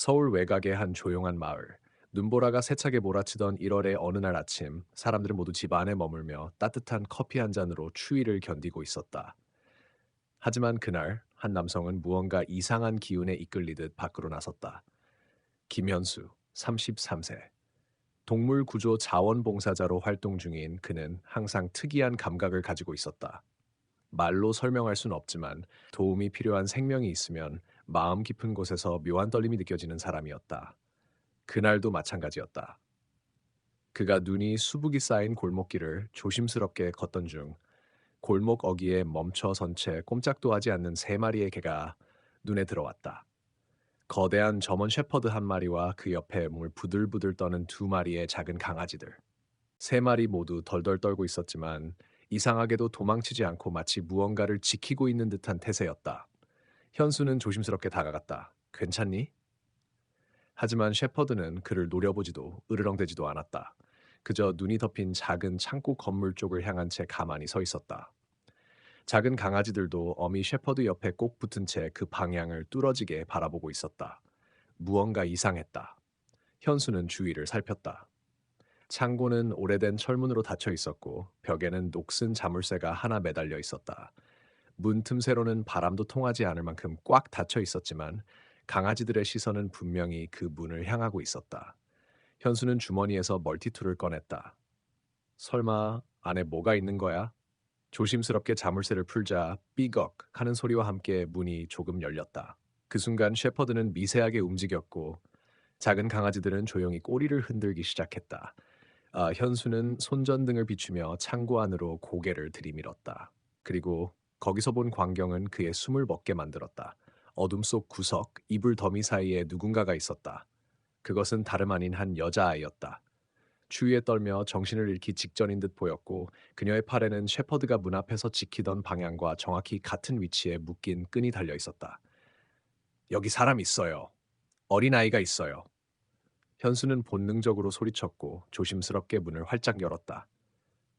서울 외곽의 한 조용한 마을. 눈보라가 세차게 몰아치던 1월의 어느 날 아침, 사람들은 모두 집 안에 머물며 따뜻한 커피 한 잔으로 추위를 견디고 있었다. 하지만 그날 한 남성은 무언가 이상한 기운에 이끌리듯 밖으로 나섰다. 김현수, 33세. 동물구조 자원봉사자로 활동 중인 그는 항상 특이한 감각을 가지고 있었다. 말로 설명할 순 없지만 도움이 필요한 생명이 있으면 마음 깊은 곳에서 묘한 떨림이 느껴지는 사람이었다. 그날도 마찬가지였다. 그가 눈이 수북이 쌓인 골목길을 조심스럽게 걷던 중 골목 어귀에 멈춰 선 채 꼼짝도 하지 않는 세 마리의 개가 눈에 들어왔다. 거대한 저먼 셰퍼드 한 마리와 그 옆에 몸을 부들부들 떠는 두 마리의 작은 강아지들. 세 마리 모두 덜덜 떨고 있었지만 이상하게도 도망치지 않고 마치 무언가를 지키고 있는 듯한 태세였다. 현수는 조심스럽게 다가갔다. 괜찮니? 하지만 셰퍼드는 그를 노려보지도 으르렁대지도 않았다. 그저 눈이 덮인 작은 창고 건물 쪽을 향한 채 가만히 서 있었다. 작은 강아지들도 어미 셰퍼드 옆에 꼭 붙은 채 그 방향을 뚫어지게 바라보고 있었다. 무언가 이상했다. 현수는 주위를 살폈다. 창고는 오래된 철문으로 닫혀 있었고 벽에는 녹슨 자물쇠가 하나 매달려 있었다. 문 틈새로는 바람도 통하지 않을 만큼 꽉 닫혀 있었지만 강아지들의 시선은 분명히 그 문을 향하고 있었다. 현수는 주머니에서 멀티툴을 꺼냈다. 설마 안에 뭐가 있는 거야? 조심스럽게 자물쇠를 풀자 삐걱 하는 소리와 함께 문이 조금 열렸다. 그 순간 셰퍼드는 미세하게 움직였고 작은 강아지들은 조용히 꼬리를 흔들기 시작했다. 현수는 손전등을 비추며 창고 안으로 고개를 들이밀었다. 그리고 거기서 본 광경은 그의 숨을 멎게 만들었다. 어둠 속 구석, 이불 더미 사이에 누군가가 있었다. 그것은 다름 아닌 한 여자아이였다. 추위에 떨며 정신을 잃기 직전인 듯 보였고 그녀의 팔에는 셰퍼드가 문 앞에서 지키던 방향과 정확히 같은 위치에 묶인 끈이 달려 있었다. 여기 사람 있어요. 어린아이가 있어요. 현수는 본능적으로 소리쳤고 조심스럽게 문을 활짝 열었다.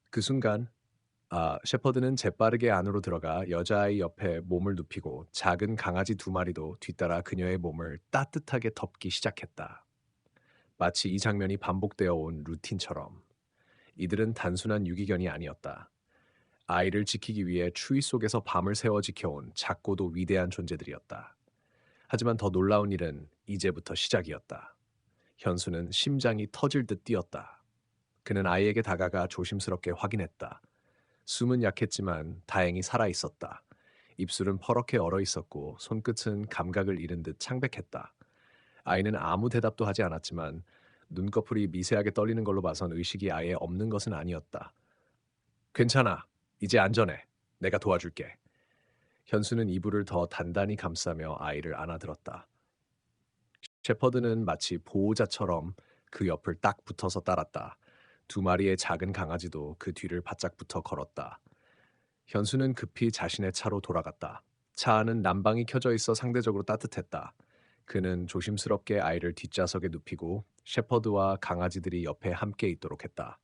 그 순간 셰퍼드는 재빠르게 안으로 들어가 여자아이 옆에 몸을 눕히고 작은 강아지 두 마리도 뒤따라 그녀의 몸을 따뜻하게 덮기 시작했다. 마치 이 장면이 반복되어 온 루틴처럼. 이들은 단순한 유기견이 아니었다. 아이를 지키기 위해 추위 속에서 밤을 새워 지켜온 작고도 위대한 존재들이었다. 하지만 더 놀라운 일은 이제부터 시작이었다. 현수는 심장이 터질 듯 뛰었다. 그는 아이에게 다가가 조심스럽게 확인했다. 숨은 약했지만 다행히 살아 있었다. 입술은 퍼렇게 얼어 있었고 손끝은 감각을 잃은 듯 창백했다. 아이는 아무 대답도 하지 않았지만 눈꺼풀이 미세하게 떨리는 걸로 봐선 의식이 아예 없는 것은 아니었다. 괜찮아. 이제 안전해. 내가 도와줄게. 현수는 이불을 더 단단히 감싸며 아이를 안아들었다. 셰퍼드는 마치 보호자처럼 그 옆을 딱 붙어서 따랐다. 두 마리의 작은 강아지도 그 뒤를 바짝 붙어 걸었다. 현수는 급히 자신의 차로 돌아갔다. 차 안은 난방이 켜져 있어 상대적으로 따뜻했다. 그는 조심스럽게 아이를 뒷좌석에 눕히고 셰퍼드와 강아지들이 옆에 함께 있도록 했다.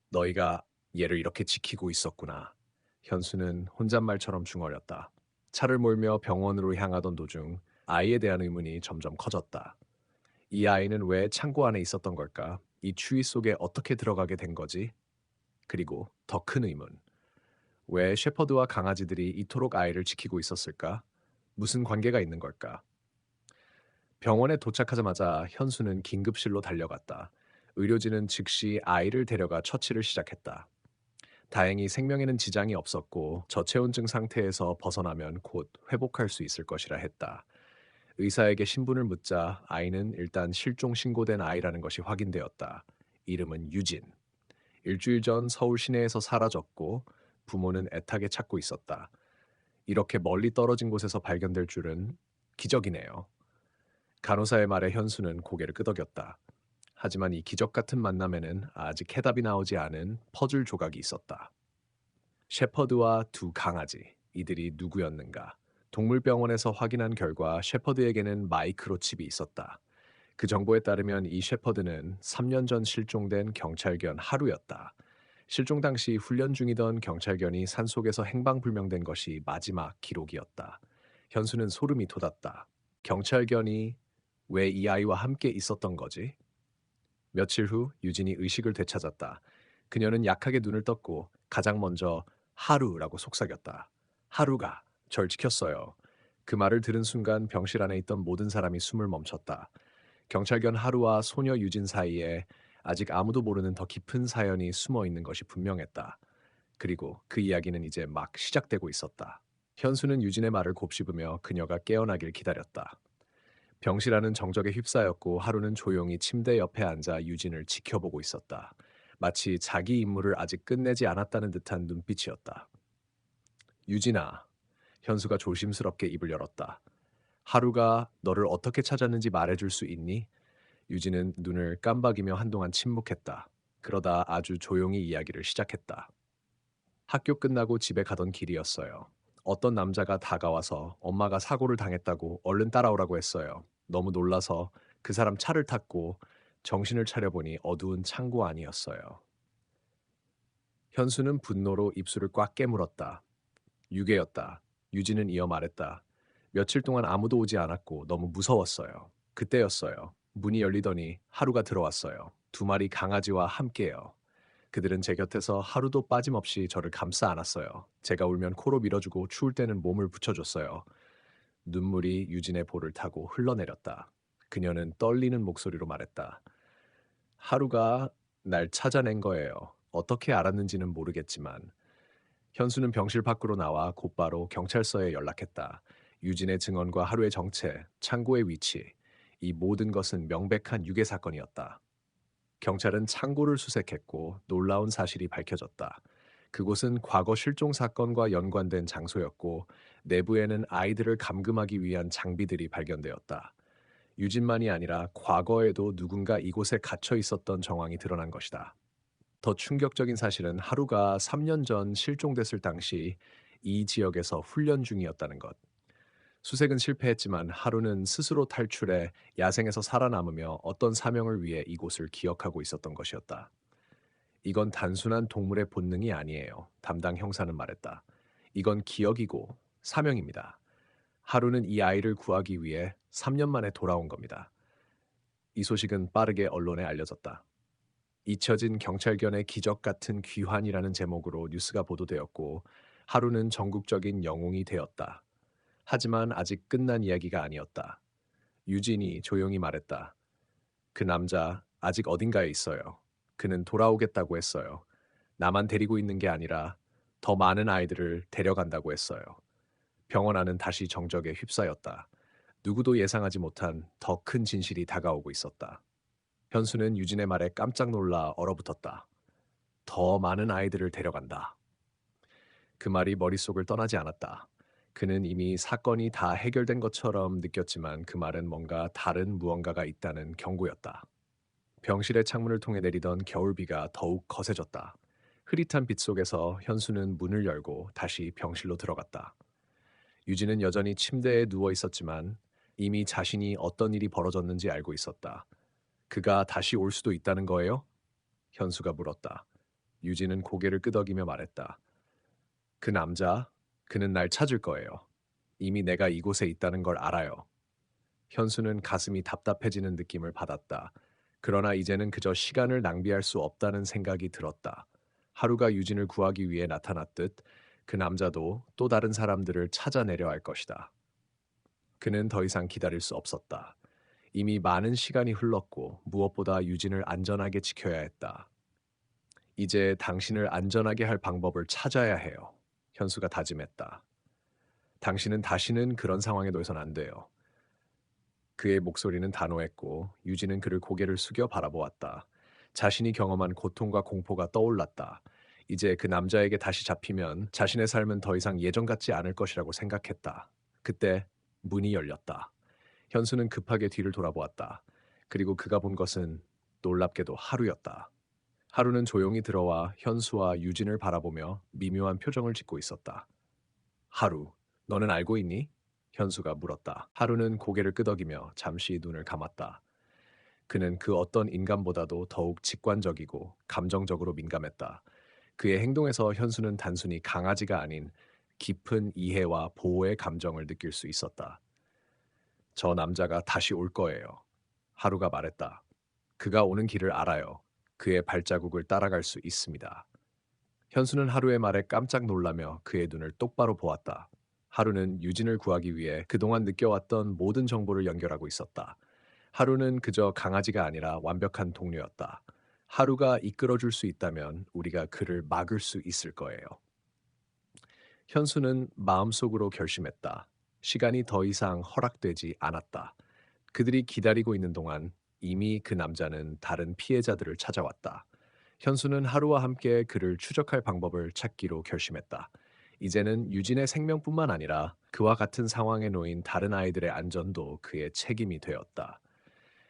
너희가 얘를 이렇게 지키고 있었구나. 현수는 혼잣말처럼 중얼였다. 차를 몰며 병원으로 향하던 도중 아이에 대한 의문이 점점 커졌다. 이 아이는 왜 창고 안에 있었던 걸까? 이 추위 속에 어떻게 들어가게 된 거지? 그리고 더 큰 의문. 왜 셰퍼드와 강아지들이 이토록 아이를 지키고 있었을까? 무슨 관계가 있는 걸까? 병원에 도착하자마자 현수는 긴급실로 달려갔다. 의료진은 즉시 아이를 데려가 처치를 시작했다. 다행히 생명에는 지장이 없었고 저체온증 상태에서 벗어나면 곧 회복할 수 있을 것이라 했다. 의사에게 신분을 묻자 아이는 일단 실종 신고된 아이라는 것이 확인되었다. 이름은 유진. 일주일 전 서울 시내에서 사라졌고 부모는 애타게 찾고 있었다. 이렇게 멀리 떨어진 곳에서 발견될 줄은 기적이네요. 간호사의 말에 현수는 고개를 끄덕였다. 하지만 이 기적 같은 만남에는 아직 해답이 나오지 않은 퍼즐 조각이 있었다. 셰퍼드와 두 강아지, 이들이 누구였는가? 동물병원에서 확인한 결과 셰퍼드에게는 마이크로칩이 있었다. 그 정보에 따르면 이 셰퍼드는 3년 전 실종된 경찰견 하루였다. 실종 당시 훈련 중이던 경찰견이 산속에서 행방불명된 것이 마지막 기록이었다. 현수는 소름이 돋았다. 경찰견이 왜 이 아이와 함께 있었던 거지? 며칠 후 유진이 의식을 되찾았다. 그녀는 약하게 눈을 떴고 가장 먼저 하루라고 속삭였다. 하루가 절 지켰어요. 그 말을 들은 순간 병실 안에 있던 모든 사람이 숨을 멈췄다. 경찰견 하루와 소녀 유진 사이에 아직 아무도 모르는 더 깊은 사연이 숨어 있는 것이 분명했다. 그리고 그 이야기는 이제 막 시작되고 있었다. 현수는 유진의 말을 곱씹으며 그녀가 깨어나길 기다렸다. 병실 안은 정적에 휩싸였고 하루는 조용히 침대 옆에 앉아 유진을 지켜보고 있었다. 마치 자기 임무를 아직 끝내지 않았다는 듯한 눈빛이었다. 유진아, 현수가 조심스럽게 입을 열었다. 하루가 너를 어떻게 찾았는지 말해줄 수 있니? 유진은 눈을 깜박이며 한동안 침묵했다. 그러다 아주 조용히 이야기를 시작했다. 학교 끝나고 집에 가던 길이었어요. 어떤 남자가 다가와서 엄마가 사고를 당했다고 얼른 따라오라고 했어요. 너무 놀라서 그 사람 차를 탔고 정신을 차려보니 어두운 창고 안이었어요. 현수는 분노로 입술을 꽉 깨물었다. 유괴였다. 유진은 이어 말했다. 며칠 동안 아무도 오지 않았고 너무 무서웠어요. 그때였어요. 문이 열리더니 하루가 들어왔어요. 두 마리 강아지와 함께요. 그들은 제 곁에서 하루도 빠짐없이 저를 감싸 안았어요. 제가 울면 코로 밀어주고 추울 때는 몸을 붙여줬어요. 눈물이 유진의 볼을 타고 흘러내렸다. 그녀는 떨리는 목소리로 말했다. 하루가 날 찾아낸 거예요. 어떻게 알았는지는 모르겠지만. 현수는 병실 밖으로 나와 곧바로 경찰서에 연락했다. 유진의 증언과 하루의 정체, 창고의 위치, 이 모든 것은 명백한 유괴 사건이었다. 경찰은 창고를 수색했고 놀라운 사실이 밝혀졌다. 그곳은 과거 실종 사건과 연관된 장소였고 내부에는 아이들을 감금하기 위한 장비들이 발견되었다. 유진만이 아니라 과거에도 누군가 이곳에 갇혀 있었던 정황이 드러난 것이다. 더 충격적인 사실은 하루가 3년 전 실종됐을 당시 이 지역에서 훈련 중이었다는 것. 수색은 실패했지만 하루는 스스로 탈출해 야생에서 살아남으며 어떤 사명을 위해 이곳을 기억하고 있었던 것이었다. 이건 단순한 동물의 본능이 아니에요. 담당 형사는 말했다. 이건 기억이고 사명입니다. 하루는 이 아이를 구하기 위해 3년 만에 돌아온 겁니다. 이 소식은 빠르게 언론에 알려졌다. 잊혀진 경찰견의 기적 같은 귀환이라는 제목으로 뉴스가 보도되었고 하루는 전국적인 영웅이 되었다. 하지만 아직 끝난 이야기가 아니었다. 유진이 조용히 말했다. 그 남자 아직 어딘가에 있어요. 그는 돌아오겠다고 했어요. 나만 데리고 있는 게 아니라 더 많은 아이들을 데려간다고 했어요. 병원 안은 다시 정적에 휩싸였다. 누구도 예상하지 못한 더 큰 진실이 다가오고 있었다. 현수는 유진의 말에 깜짝 놀라 얼어붙었다. 더 많은 아이들을 데려간다. 그 말이 머릿속을 떠나지 않았다. 그는 이미 사건이 다 해결된 것처럼 느꼈지만 그 말은 뭔가 다른 무언가가 있다는 경고였다. 병실의 창문을 통해 내리던 겨울비가 더욱 거세졌다. 흐릿한 빛 속에서 현수는 문을 열고 다시 병실로 들어갔다. 유진은 여전히 침대에 누워 있었지만 이미 자신이 어떤 일이 벌어졌는지 알고 있었다. 그가 다시 올 수도 있다는 거예요? 현수가 물었다. 유진은 고개를 끄덕이며 말했다. 그 남자, 그는 날 찾을 거예요. 이미 내가 이곳에 있다는 걸 알아요. 현수는 가슴이 답답해지는 느낌을 받았다. 그러나 이제는 그저 시간을 낭비할 수 없다는 생각이 들었다. 하루가 유진을 구하기 위해 나타났듯 그 남자도 또 다른 사람들을 찾아내려 할 것이다. 그는 더 이상 기다릴 수 없었다. 이미 많은 시간이 흘렀고 무엇보다 유진을 안전하게 지켜야 했다. 이제 당신을 안전하게 할 방법을 찾아야 해요. 현수가 다짐했다. 당신은 다시는 그런 상황에 놓여선 안 돼요. 그의 목소리는 단호했고 유진은 그를 고개를 숙여 바라보았다. 자신이 경험한 고통과 공포가 떠올랐다. 이제 그 남자에게 다시 잡히면 자신의 삶은 더 이상 예전 같지 않을 것이라고 생각했다. 그때 문이 열렸다. 현수는 급하게 뒤를 돌아보았다. 그리고 그가 본 것은 놀랍게도 하루였다. 하루는 조용히 들어와 현수와 유진을 바라보며 미묘한 표정을 짓고 있었다. 하루, 너는 알고 있니? 현수가 물었다. 하루는 고개를 끄덕이며 잠시 눈을 감았다. 그는 그 어떤 인간보다도 더욱 직관적이고 감정적으로 민감했다. 그의 행동에서 현수는 단순히 강아지가 아닌 깊은 이해와 보호의 감정을 느낄 수 있었다. 저 남자가 다시 올 거예요. 하루가 말했다. 그가 오는 길을 알아요. 그의 발자국을 따라갈 수 있습니다. 현수는 하루의 말에 깜짝 놀라며 그의 눈을 똑바로 보았다. 하루는 유진을 구하기 위해 그동안 느껴왔던 모든 정보를 연결하고 있었다. 하루는 그저 강아지가 아니라 완벽한 동료였다. 하루가 이끌어줄 수 있다면 우리가 그를 막을 수 있을 거예요. 현수는 마음속으로 결심했다. 시간이 더 이상 허락되지 않았다. 그들이 기다리고 있는 동안 이미 그 남자는 다른 피해자들을 찾아왔다. 현수는 하루와 함께 그를 추적할 방법을 찾기로 결심했다. 이제는 유진의 생명뿐만 아니라 그와 같은 상황에 놓인 다른 아이들의 안전도 그의 책임이 되었다.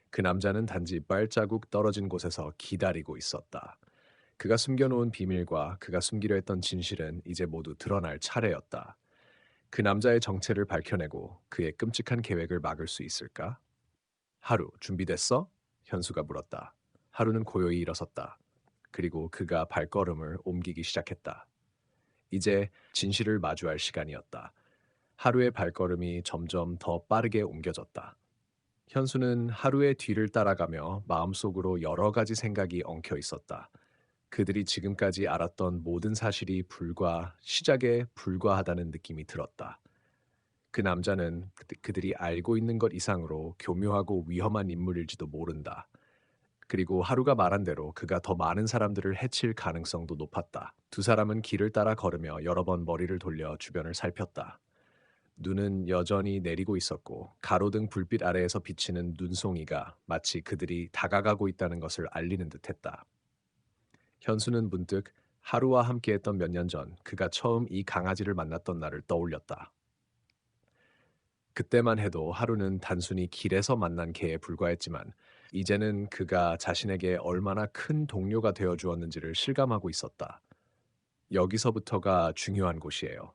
그 남자는 단지 발자국 떨어진 곳에서 기다리고 있었다. 그가 숨겨놓은 비밀과 그가 숨기려 했던 진실은 이제 모두 드러날 차례였다. 그 남자의 정체를 밝혀내고 그의 끔찍한 계획을 막을 수 있을까? 하루, 준비됐어? 현수가 물었다. 하루는 고요히 일어섰다. 그리고 그가 발걸음을 옮기기 시작했다. 이제 진실을 마주할 시간이었다. 하루의 발걸음이 점점 더 빠르게 옮겨졌다. 현수는 하루의 뒤를 따라가며 마음속으로 여러 가지 생각이 엉켜 있었다. 그들이 지금까지 알았던 모든 사실이 불과 시작에 불과하다는 느낌이 들었다. 그 남자는 그들이 알고 있는 것 이상으로 교묘하고 위험한 인물일지도 모른다. 그리고 하루가 말한 대로 그가 더 많은 사람들을 해칠 가능성도 높았다. 두 사람은 길을 따라 걸으며 여러 번 머리를 돌려 주변을 살폈다. 눈은 여전히 내리고 있었고 가로등 불빛 아래에서 비치는 눈송이가 마치 그들이 다가가고 있다는 것을 알리는 듯했다. 현수는 문득 하루와 함께했던 몇 년 전 그가 처음 이 강아지를 만났던 날을 떠올렸다. 그때만 해도 하루는 단순히 길에서 만난 개에 불과했지만 이제는 그가 자신에게 얼마나 큰 동료가 되어 주었는지를 실감하고 있었다. 여기서부터가 중요한 곳이에요.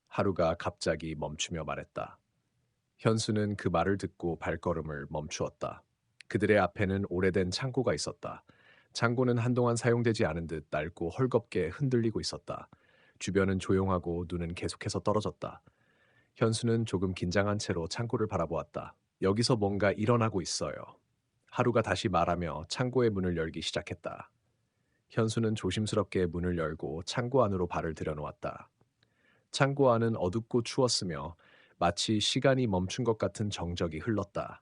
하루가 갑자기 멈추며 말했다. 현수는 그 말을 듣고 발걸음을 멈추었다. 그들의 앞에는 오래된 창고가 있었다. 창고는 한동안 사용되지 않은 듯 낡고 헐겁게 흔들리고 있었다. 주변은 조용하고 눈은 계속해서 떨어졌다. 현수는 조금 긴장한 채로 창고를 바라보았다. 여기서 뭔가 일어나고 있어요. 하루가 다시 말하며 창고의 문을 열기 시작했다. 현수는 조심스럽게 문을 열고 창고 안으로 발을 들여놓았다. 창고 안은 어둡고 추웠으며 마치 시간이 멈춘 것 같은 정적이 흘렀다.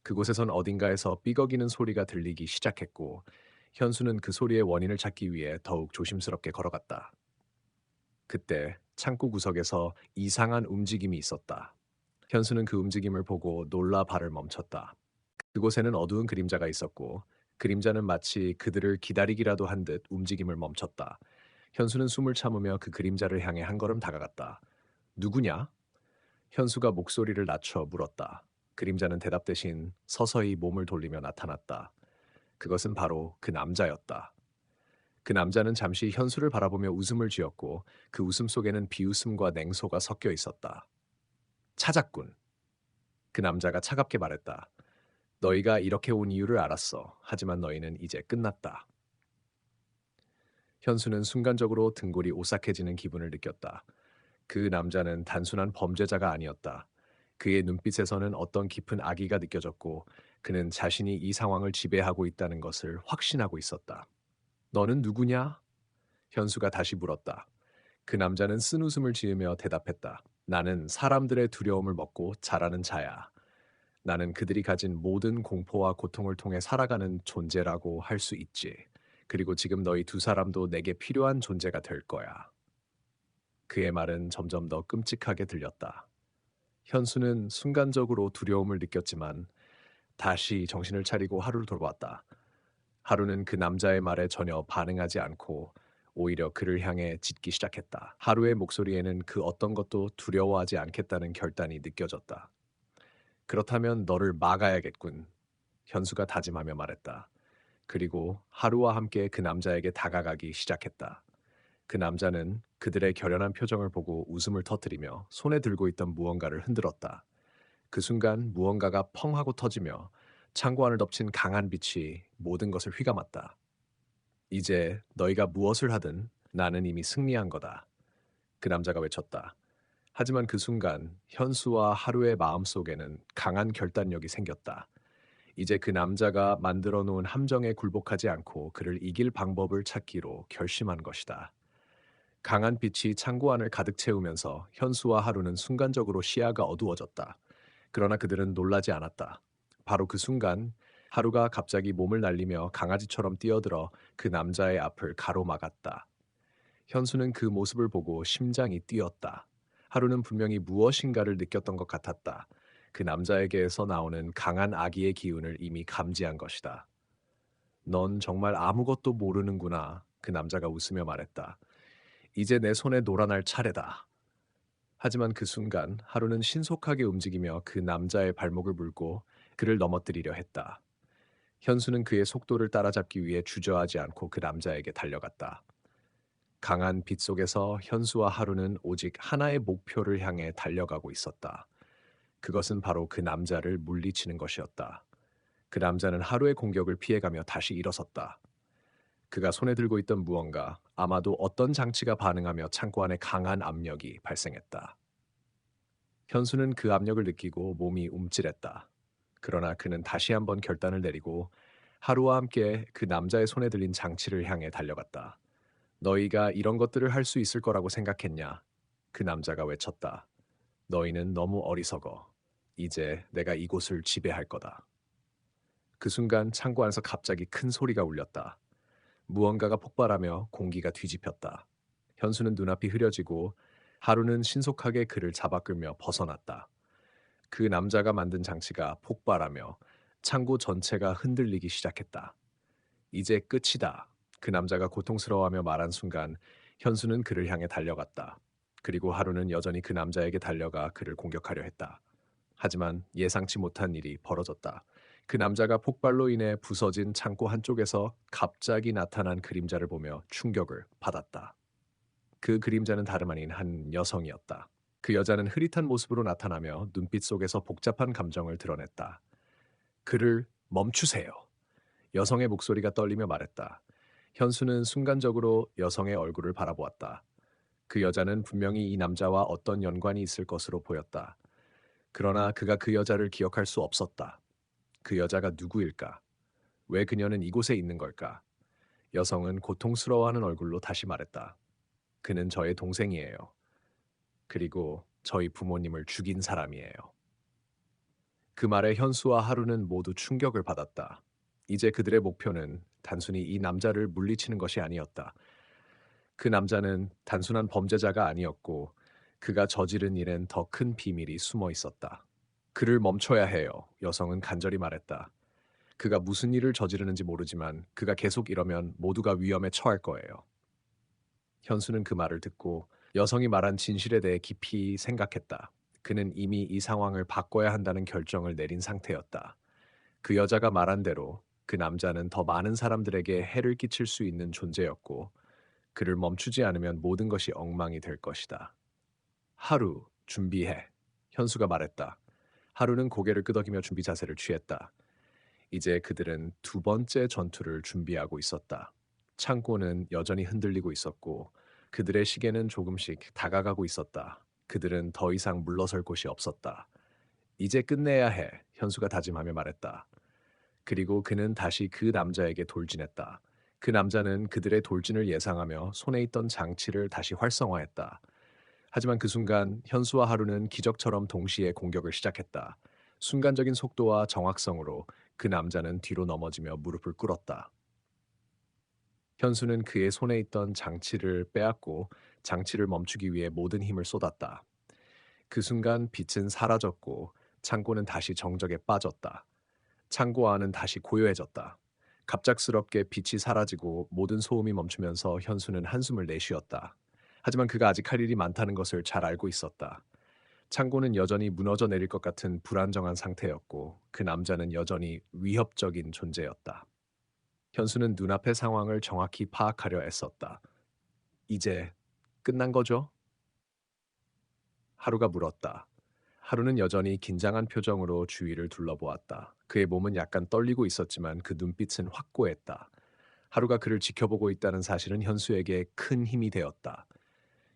그곳에선 어딘가에서 삐걱이는 소리가 들리기 시작했고 현수는 그 소리의 원인을 찾기 위해 더욱 조심스럽게 걸어갔다. 그때 창고 구석에서 이상한 움직임이 있었다. 현수는 그 움직임을 보고 놀라 발을 멈췄다. 그곳에는 어두운 그림자가 있었고 그림자는 마치 그들을 기다리기라도 한 듯 움직임을 멈췄다. 현수는 숨을 참으며 그 그림자를 향해 한 걸음 다가갔다. 누구냐? 현수가 목소리를 낮춰 물었다. 그림자는 대답 대신 서서히 몸을 돌리며 나타났다. 그것은 바로 그 남자였다. 그 남자는 잠시 현수를 바라보며 웃음을 지었고 그 웃음 속에는 비웃음과 냉소가 섞여 있었다. 찾았군. 그 남자가 차갑게 말했다. 너희가 이렇게 온 이유를 알았어. 하지만 너희는 이제 끝났다. 현수는 순간적으로 등골이 오싹해지는 기분을 느꼈다. 그 남자는 단순한 범죄자가 아니었다. 그의 눈빛에서는 어떤 깊은 악의가 느껴졌고 그는 자신이 이 상황을 지배하고 있다는 것을 확신하고 있었다. 너는 누구냐? 현수가 다시 물었다. 그 남자는 쓴웃음을 지으며 대답했다. 나는 사람들의 두려움을 먹고 자라는 자야. 나는 그들이 가진 모든 공포와 고통을 통해 살아가는 존재라고 할 수 있지. 그리고 지금 너희 두 사람도 내게 필요한 존재가 될 거야. 그의 말은 점점 더 끔찍하게 들렸다. 현수는 순간적으로 두려움을 느꼈지만 다시 정신을 차리고 하루를 돌아봤다. 하루는 그 남자의 말에 전혀 반응하지 않고 오히려 그를 향해 짖기 시작했다. 하루의 목소리에는 그 어떤 것도 두려워하지 않겠다는 결단이 느껴졌다. 그렇다면 너를 막아야겠군. 현수가 다짐하며 말했다. 그리고 하루와 함께 그 남자에게 다가가기 시작했다. 그 남자는 그들의 결연한 표정을 보고 웃음을 터뜨리며 손에 들고 있던 무언가를 흔들었다. 그 순간 무언가가 펑 하고 터지며 창고 안을 덮친 강한 빛이 모든 것을 휘감았다. 이제 너희가 무엇을 하든 나는 이미 승리한 거다. 그 남자가 외쳤다. 하지만 그 순간 현수와 하루의 마음속에는 강한 결단력이 생겼다. 이제 그 남자가 만들어 놓은 함정에 굴복하지 않고 그를 이길 방법을 찾기로 결심한 것이다. 강한 빛이 창고 안을 가득 채우면서 현수와 하루는 순간적으로 시야가 어두워졌다. 그러나 그들은 놀라지 않았다. 바로 그 순간 하루가 갑자기 몸을 날리며 강아지처럼 뛰어들어 그 남자의 앞을 가로막았다. 현수는 그 모습을 보고 심장이 뛰었다. 하루는 분명히 무엇인가를 느꼈던 것 같았다. 그 남자에게서 나오는 강한 아기의 기운을 이미 감지한 것이다. 넌 정말 아무것도 모르는구나. 그 남자가 웃으며 말했다. 이제 내 손에 놀아날 차례다. 하지만 그 순간 하루는 신속하게 움직이며 그 남자의 발목을 물고 그를 넘어뜨리려 했다. 현수는 그의 속도를 따라잡기 위해 주저하지 않고 그 남자에게 달려갔다. 강한 빛 속에서 현수와 하루는 오직 하나의 목표를 향해 달려가고 있었다. 그것은 바로 그 남자를 물리치는 것이었다. 그 남자는 하루의 공격을 피해가며 다시 일어섰다. 그가 손에 들고 있던 무언가, 아마도 어떤 장치가 반응하며 창고 안에 강한 압력이 발생했다. 현수는 그 압력을 느끼고 몸이 움찔했다. 그러나 그는 다시 한번 결단을 내리고 하루와 함께 그 남자의 손에 들린 장치를 향해 달려갔다. 너희가 이런 것들을 할 수 있을 거라고 생각했냐? 그 남자가 외쳤다. 너희는 너무 어리석어. 이제 내가 이곳을 지배할 거다. 그 순간 창고 안에서 갑자기 큰 소리가 울렸다. 무언가가 폭발하며 공기가 뒤집혔다. 현수는 눈앞이 흐려지고 하루는 신속하게 그를 잡아 끌며 벗어났다. 그 남자가 만든 장치가 폭발하며 창고 전체가 흔들리기 시작했다. 이제 끝이다. 그 남자가 고통스러워하며 말한 순간 현수는 그를 향해 달려갔다. 그리고 하루는 여전히 그 남자에게 달려가 그를 공격하려 했다. 하지만 예상치 못한 일이 벌어졌다. 그 남자가 폭발로 인해 부서진 창고 한쪽에서 갑자기 나타난 그림자를 보며 충격을 받았다. 그 그림자는 다름 아닌 한 여성이었다. 그 여자는 흐릿한 모습으로 나타나며 눈빛 속에서 복잡한 감정을 드러냈다. 그를 멈추세요. 여성의 목소리가 떨리며 말했다. 현수는 순간적으로 여성의 얼굴을 바라보았다. 그 여자는 분명히 이 남자와 어떤 연관이 있을 것으로 보였다. 그러나 그가 그 여자를 기억할 수 없었다. 그 여자가 누구일까? 왜 그녀는 이곳에 있는 걸까? 여성은 고통스러워하는 얼굴로 다시 말했다. 그는 저의 동생이에요. 그리고 저희 부모님을 죽인 사람이에요. 그 말에 현수와 하루는 모두 충격을 받았다. 이제 그들의 목표는 단순히 이 남자를 물리치는 것이 아니었다. 그 남자는 단순한 범죄자가 아니었고 그가 저지른 일엔 더 큰 비밀이 숨어 있었다. 그를 멈춰야 해요. 여성은 간절히 말했다. 그가 무슨 일을 저지르는지 모르지만 그가 계속 이러면 모두가 위험에 처할 거예요. 현수는 그 말을 듣고 여성이 말한 진실에 대해 깊이 생각했다. 그는 이미 이 상황을 바꿔야 한다는 결정을 내린 상태였다. 그 여자가 말한 대로 그 남자는 더 많은 사람들에게 해를 끼칠 수 있는 존재였고 그를 멈추지 않으면 모든 것이 엉망이 될 것이다. 하루, 준비해. 현수가 말했다. 하루는 고개를 끄덕이며 준비 자세를 취했다. 이제 그들은 두 번째 전투를 준비하고 있었다. 창고는 여전히 흔들리고 있었고 그들의 시계는 조금씩 다가가고 있었다. 그들은 더 이상 물러설 곳이 없었다. 이제 끝내야 해. 현수가 다짐하며 말했다. 그리고 그는 다시 그 남자에게 돌진했다. 그 남자는 그들의 돌진을 예상하며 손에 있던 장치를 다시 활성화했다. 하지만 그 순간 현수와 하루는 기적처럼 동시에 공격을 시작했다. 순간적인 속도와 정확성으로 그 남자는 뒤로 넘어지며 무릎을 꿇었다. 현수는 그의 손에 있던 장치를 빼앗고 장치를 멈추기 위해 모든 힘을 쏟았다. 그 순간 빛은 사라졌고 창고는 다시 정적에 빠졌다. 창고 안은 다시 고요해졌다. 갑작스럽게 빛이 사라지고 모든 소음이 멈추면서 현수는 한숨을 내쉬었다. 하지만 그가 아직 할 일이 많다는 것을 잘 알고 있었다. 창고는 여전히 무너져 내릴 것 같은 불안정한 상태였고 그 남자는 여전히 위협적인 존재였다. 현수는 눈앞의 상황을 정확히 파악하려 애썼다. 이제 끝난 거죠? 하루가 물었다. 하루는 여전히 긴장한 표정으로 주위를 둘러보았다. 그의 몸은 약간 떨리고 있었지만 그 눈빛은 확고했다. 하루가 그를 지켜보고 있다는 사실은 현수에게 큰 힘이 되었다.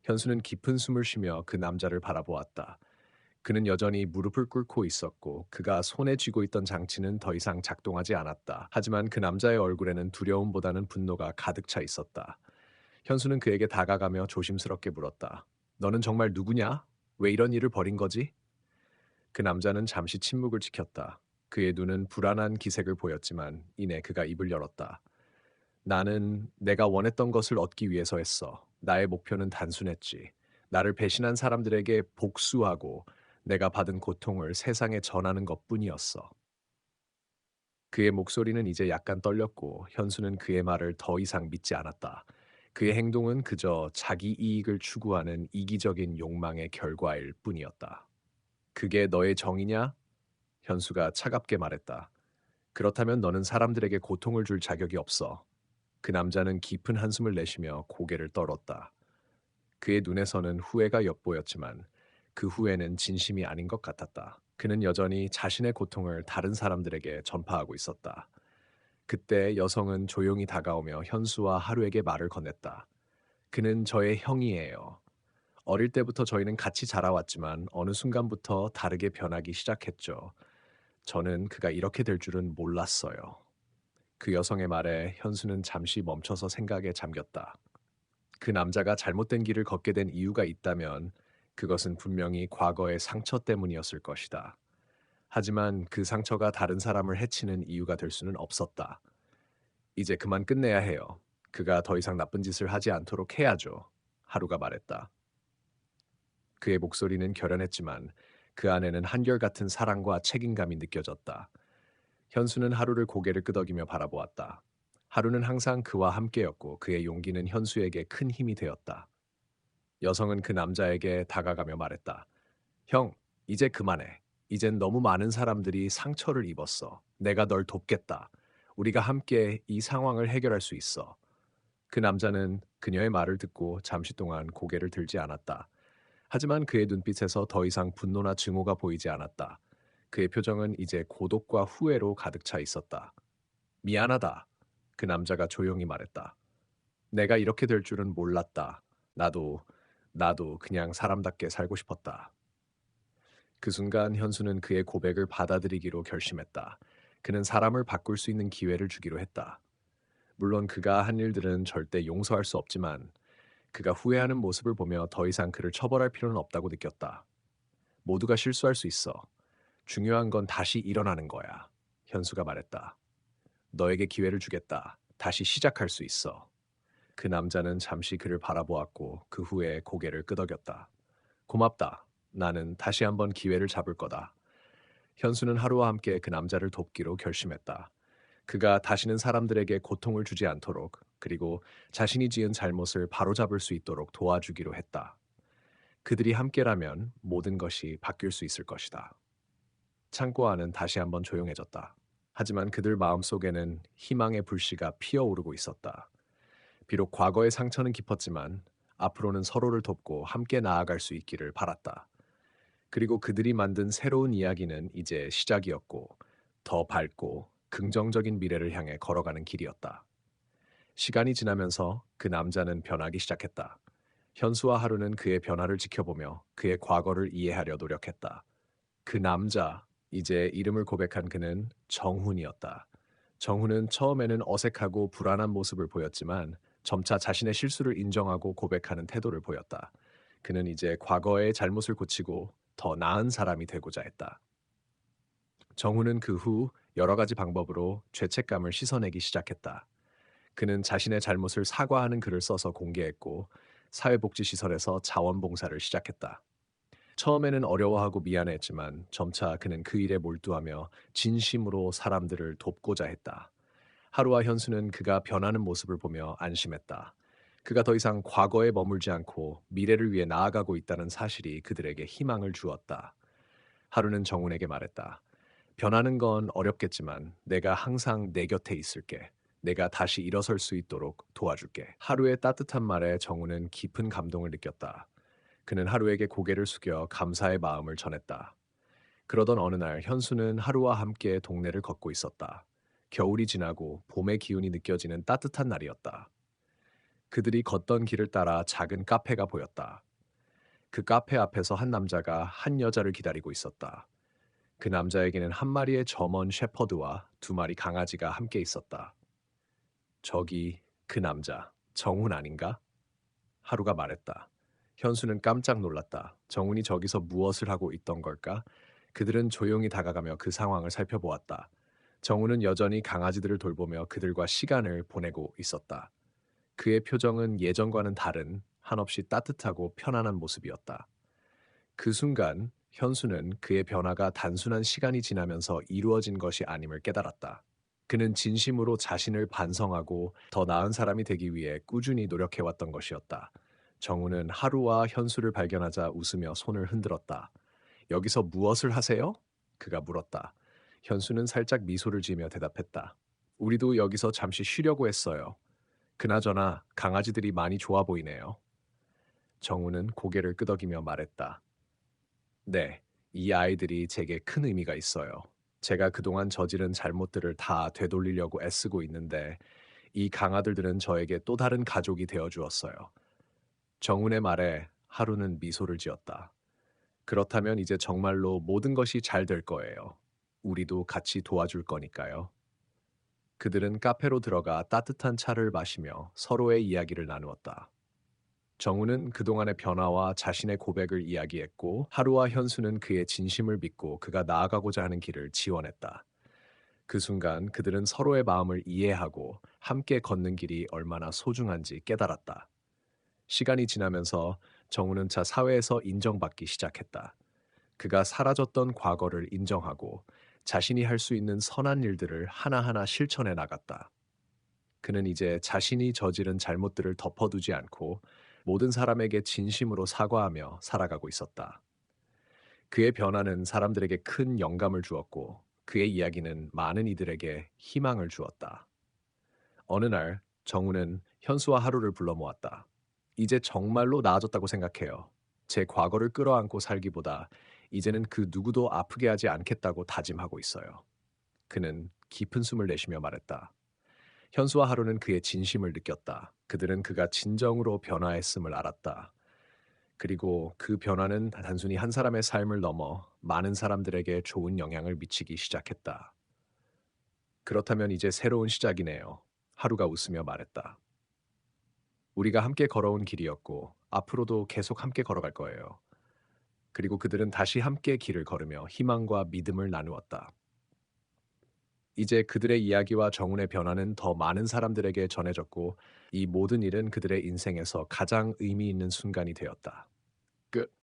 현수는 깊은 숨을 쉬며 그 남자를 바라보았다. 그는 여전히 무릎을 꿇고 있었고 그가 손에 쥐고 있던 장치는 더 이상 작동하지 않았다. 하지만 그 남자의 얼굴에는 두려움보다는 분노가 가득 차 있었다. 현수는 그에게 다가가며 조심스럽게 물었다. 너는 정말 누구냐? 왜 이런 일을 벌인 거지? 그 남자는 잠시 침묵을 지켰다. 그의 눈은 불안한 기색을 보였지만 이내 그가 입을 열었다. 나는 내가 원했던 것을 얻기 위해서 했어. 나의 목표는 단순했지. 나를 배신한 사람들에게 복수하고 내가 받은 고통을 세상에 전하는 것뿐이었어. 그의 목소리는 이제 약간 떨렸고 현수는 그의 말을 더 이상 믿지 않았다. 그의 행동은 그저 자기 이익을 추구하는 이기적인 욕망의 결과일 뿐이었다. 그게 너의 정의냐? 현수가 차갑게 말했다. 그렇다면 너는 사람들에게 고통을 줄 자격이 없어. 그 남자는 깊은 한숨을 내쉬며 고개를 떨었다. 그의 눈에서는 후회가 엿보였지만 그 후회는 진심이 아닌 것 같았다. 그는 여전히 자신의 고통을 다른 사람들에게 전파하고 있었다. 그때 여성은 조용히 다가오며 현수와 하루에게 말을 건넸다. 그는 저의 형이에요. 어릴 때부터 저희는 같이 자라왔지만 어느 순간부터 다르게 변하기 시작했죠. 저는 그가 이렇게 될 줄은 몰랐어요. 그 여성의 말에 현수는 잠시 멈춰서 생각에 잠겼다. 그 남자가 잘못된 길을 걷게 된 이유가 있다면 그것은 분명히 과거의 상처 때문이었을 것이다. 하지만 그 상처가 다른 사람을 해치는 이유가 될 수는 없었다. 이제 그만 끝내야 해요. 그가 더 이상 나쁜 짓을 하지 않도록 해야죠. 하루가 말했다. 그의 목소리는 결연했지만 그 안에는 한결같은 사랑과 책임감이 느껴졌다. 현수는 하루를 고개를 끄덕이며 바라보았다. 하루는 항상 그와 함께였고 그의 용기는 현수에게 큰 힘이 되었다. 여성은 그 남자에게 다가가며 말했다. 형, 이제 그만해. 이젠 너무 많은 사람들이 상처를 입었어. 내가 널 돕겠다. 우리가 함께 이 상황을 해결할 수 있어. 그 남자는 그녀의 말을 듣고 잠시 동안 고개를 들지 않았다. 하지만 그의 눈빛에서 더 이상 분노나 증오가 보이지 않았다. 그의 표정은 이제 고독과 후회로 가득 차 있었다. 미안하다. 그 남자가 조용히 말했다. 내가 이렇게 될 줄은 몰랐다. 나도, 나도 그냥 사람답게 살고 싶었다. 그 순간 현수는 그의 고백을 받아들이기로 결심했다. 그는 사람을 바꿀 수 있는 기회를 주기로 했다. 물론 그가 한 일들은 절대 용서할 수 없지만 그가 후회하는 모습을 보며 더 이상 그를 처벌할 필요는 없다고 느꼈다. 모두가 실수할 수 있어. 중요한 건 다시 일어나는 거야. 현수가 말했다. 너에게 기회를 주겠다. 다시 시작할 수 있어. 그 남자는 잠시 그를 바라보았고 그 후에 고개를 끄덕였다. 고맙다. 나는 다시 한번 기회를 잡을 거다. 현수는 하루와 함께 그 남자를 돕기로 결심했다. 그가 다시는 사람들에게 고통을 주지 않도록 그리고 자신이 지은 잘못을 바로잡을 수 있도록 도와주기로 했다. 그들이 함께라면 모든 것이 바뀔 수 있을 것이다. 창고 안은 다시 한번 조용해졌다. 하지만 그들 마음속에는 희망의 불씨가 피어오르고 있었다. 비록 과거의 상처는 깊었지만 앞으로는 서로를 돕고 함께 나아갈 수 있기를 바랐다. 그리고 그들이 만든 새로운 이야기는 이제 시작이었고 더 밝고 긍정적인 미래를 향해 걸어가는 길이었다. 시간이 지나면서 그 남자는 변하기 시작했다. 현수와 하루는 그의 변화를 지켜보며 그의 과거를 이해하려 노력했다. 그 남자, 이제 이름을 고백한 그는 정훈이었다. 정훈은 처음에는 어색하고 불안한 모습을 보였지만 점차 자신의 실수를 인정하고 고백하는 태도를 보였다. 그는 이제 과거의 잘못을 고치고 더 나은 사람이 되고자 했다. 정훈은 그 후 여러 가지 방법으로 죄책감을 씻어내기 시작했다. 그는 자신의 잘못을 사과하는 글을 써서 공개했고 사회복지시설에서 자원봉사를 시작했다. 처음에는 어려워하고 미안했지만 점차 그는 그 일에 몰두하며 진심으로 사람들을 돕고자 했다. 하루와 현수는 그가 변하는 모습을 보며 안심했다. 그가 더 이상 과거에 머물지 않고 미래를 위해 나아가고 있다는 사실이 그들에게 희망을 주었다. 하루는 정훈에게 말했다. 변하는 건 어렵겠지만 내가 항상 내 곁에 있을게. 내가 다시 일어설 수 있도록 도와줄게. 하루의 따뜻한 말에 정훈은 깊은 감동을 느꼈다. 그는 하루에게 고개를 숙여 감사의 마음을 전했다. 그러던 어느 날 현수는 하루와 함께 동네를 걷고 있었다. 겨울이 지나고 봄의 기운이 느껴지는 따뜻한 날이었다. 그들이 걷던 길을 따라 작은 카페가 보였다. 그 카페 앞에서 한 남자가 한 여자를 기다리고 있었다. 그 남자에게는 한 마리의 점원 셰퍼드와 두 마리 강아지가 함께 있었다. 저기 그 남자, 정훈 아닌가? 하루가 말했다. 현수는 깜짝 놀랐다. 정훈이 저기서 무엇을 하고 있던 걸까? 그들은 조용히 다가가며 그 상황을 살펴보았다. 정훈은 여전히 강아지들을 돌보며 그들과 시간을 보내고 있었다. 그의 표정은 예전과는 다른 한없이 따뜻하고 편안한 모습이었다. 그 순간 현수는 그의 변화가 단순한 시간이 지나면서 이루어진 것이 아님을 깨달았다. 그는 진심으로 자신을 반성하고 더 나은 사람이 되기 위해 꾸준히 노력해왔던 것이었다. 정우는 하루와 현수를 발견하자 웃으며 손을 흔들었다. 여기서 무엇을 하세요? 그가 물었다. 현수는 살짝 미소를 지으며 대답했다. 우리도 여기서 잠시 쉬려고 했어요. 그나저나 강아지들이 많이 좋아 보이네요. 정우는 고개를 끄덕이며 말했다. 네, 이 아이들이 제게 큰 의미가 있어요. 제가 그동안 저지른 잘못들을 다 되돌리려고 애쓰고 있는데 이 강아들들은 저에게 또 다른 가족이 되어 주었어요. 정훈의 말에 하루는 미소를 지었다. 그렇다면 이제 정말로 모든 것이 잘 될 거예요. 우리도 같이 도와줄 거니까요. 그들은 카페로 들어가 따뜻한 차를 마시며 서로의 이야기를 나누었다. 정우는 그동안의 변화와 자신의 고백을 이야기했고 하루와 현수는 그의 진심을 믿고 그가 나아가고자 하는 길을 지원했다. 그 순간 그들은 서로의 마음을 이해하고 함께 걷는 길이 얼마나 소중한지 깨달았다. 시간이 지나면서 정우는 차 사회에서 인정받기 시작했다. 그가 사라졌던 과거를 인정하고 자신이 할 수 있는 선한 일들을 하나하나 실천해 나갔다. 그는 이제 자신이 저지른 잘못들을 덮어두지 않고 모든 사람에게 진심으로 사과하며 살아가고 있었다. 그의 변화는 사람들에게 큰 영감을 주었고 그의 이야기는 많은 이들에게 희망을 주었다. 어느 날 정우는 현수와 하루를 불러 모았다. 이제 정말로 나아졌다고 생각해요. 제 과거를 끌어안고 살기보다 이제는 그 누구도 아프게 하지 않겠다고 다짐하고 있어요. 그는 깊은 숨을 내쉬며 말했다. 현수와 하루는 그의 진심을 느꼈다. 그들은 그가 진정으로 변화했음을 알았다. 그리고 그 변화는 단순히 한 사람의 삶을 넘어 많은 사람들에게 좋은 영향을 미치기 시작했다. 그렇다면 이제 새로운 시작이네요. 하루가 웃으며 말했다. 우리가 함께 걸어온 길이었고 앞으로도 계속 함께 걸어갈 거예요. 그리고 그들은 다시 함께 길을 걸으며 희망과 믿음을 나누었다. 이제 그들의 이야기와 정운의 변화는 더 많은 사람들에게 전해졌고 이 모든 일은 그들의 인생에서 가장 의미 있는 순간이 되었다.